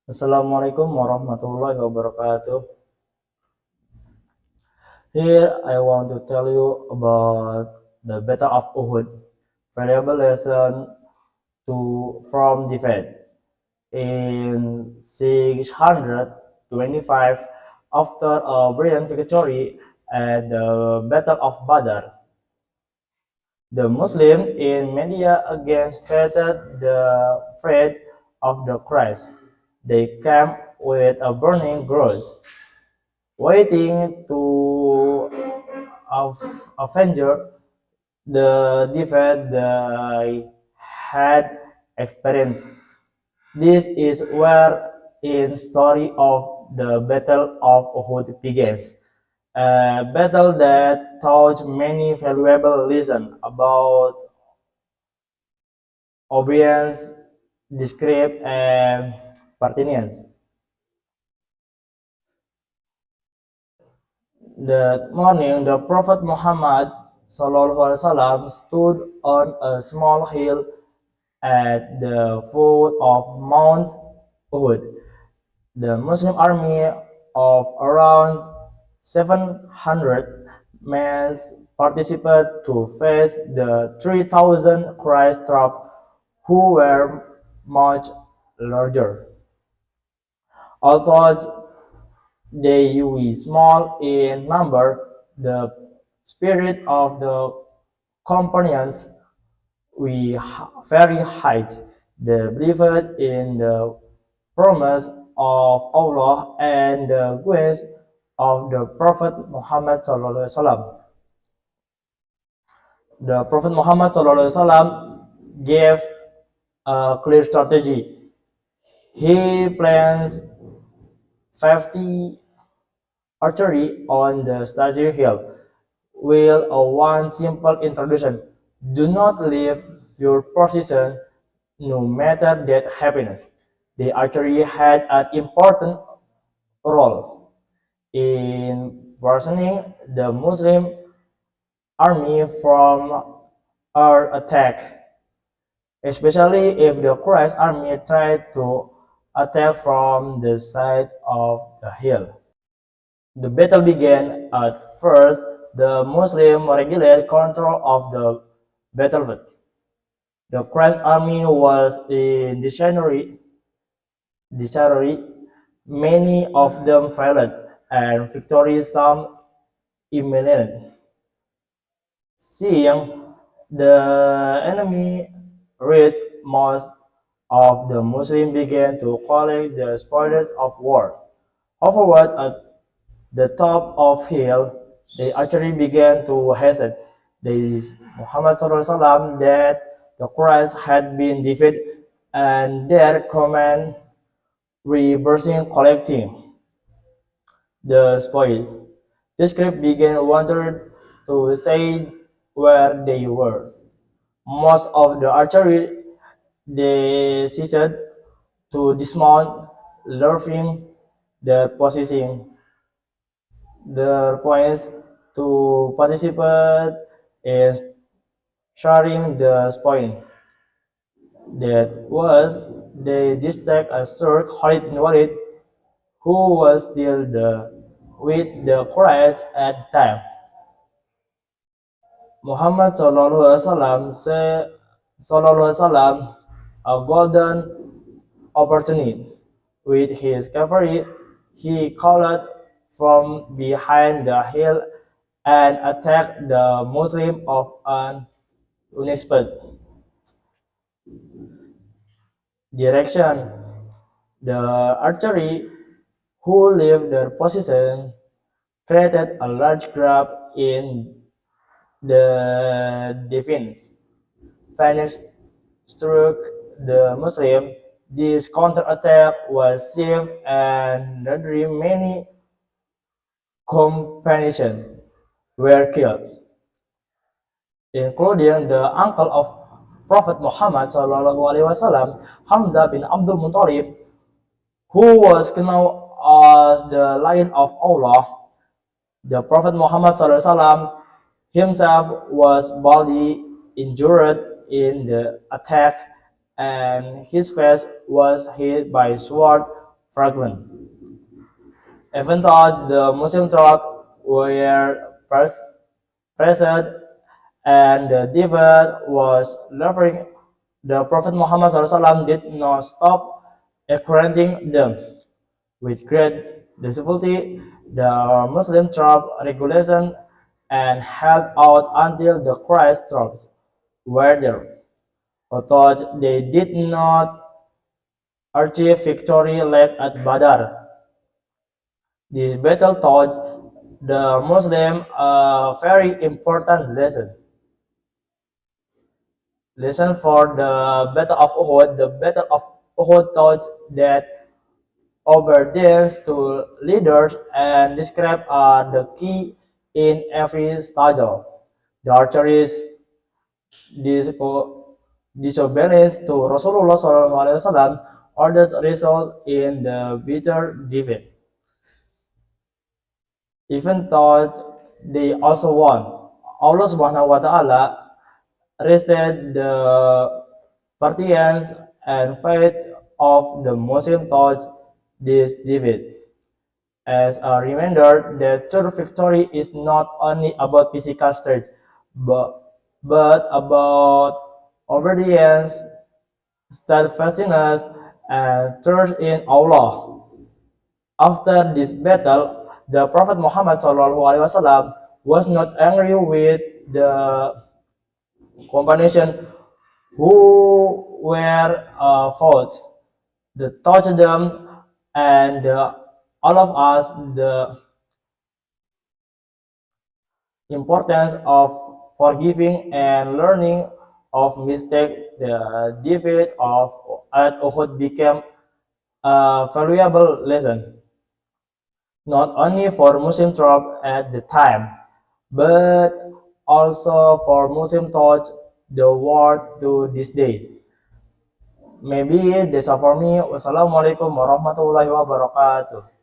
Assalamualaikum warahmatullahi wabarakatuh. Here I want to tell you about the Battle of Uhud, valuable lesson from the faith. In 625, after a brilliant victory at the Battle of Badr, the Muslims in Media again fettered the threat of the Christ. They came with a burning grudge, waiting to avenger the defeat they had experienced. This is where in story of the Battle of Uhud begins. A battle that taught many valuable lessons about obedience, discretion, and pertinence. That morning, the Prophet Muhammad (SAW) stood on a small hill at the foot of Mount Uhud. The Muslim army of around 700 men participated to face the 3,000 Quraysh troops who were much larger. Although they were small in number, the spirit of the companions we very high. They believed in the promise of Allah and the grace of the Prophet Muhammad sallallahu alaihi wasallam. The Prophet Muhammad sallallahu alaihi wasallam gave a clear strategy. He plans 50 archery on the statue hill. Will one simple introduction. Do not leave your position no matter that happiness. The archery had an important role in preventing the Muslim army from our attack, especially if the Quraysh army tried to attack from the side of the hill. The battle began. At first, the Muslims regained control of the battlefield. The Quraysh army was in disarray. Many of them failed, and victory seemed imminent. Seeing the enemy reach, most of the Muslims began to collect the spoils of war. However, at the top of hill, they actually began to hasten. This Muhammad SAW that the Quraysh had been defeated and their command reversing collecting the spoil. The script began wondering to say where they were. Most of the archery they ceased to dismount, leaving the position their points to participate in sharing the spoil. That was they distract a third Khalid bin Walid, who was still with the Quraysh at the time. Muhammad sallallahu a golden opportunity. With his cavalry, he called from behind the hill and attacked the Muslim of an unexpected direction. The archery, who left their position, created a large gap in the defense. Panic struck the Muslim. This counterattack was saved and many companions were killed, including the uncle of Prophet Muhammad SAW, Hamzah bin Abdul Muttalib, who was known as the Lion of Allah. The Prophet Muhammad SAW himself was badly injured in the attack, and his face was hit by sword fragment. Even though the Muslim troops were present and the divide was levering, the Prophet Muhammad SAW did not stop encouraging them. With great difficulty, the Muslim troop regulation and held out until the Christ troops were there. Although they did not achieve victory late at Badr, this battle taught the Muslim a very important lesson. Lesson for the Battle of Uhud. The Battle of Uhud taught that obedience to leaders and describe are the key in every struggle. The archery's disobedience to Rasulullah SAW ordered result in the bitter defeat. Even though they also won, Allah Subhanahu wa Ta'ala rested the Parthians and faith of the Muslim thought this defeat. As a reminder that true victory is not only about physical strength, but about obedience, steadfastness, and trust in Allah. After this battle, the Prophet Muhammad SAW was not angry with the companion who were fought. They taught them and all of us the importance of forgiving and learning of mistake. The defeat of at Uhud became a valuable lesson, not only for Muslim troops at the time, but also for Muslim thought the world to this day. Maybe that's all for me. Wassalamualaikum warahmatullahi wabarakatuh.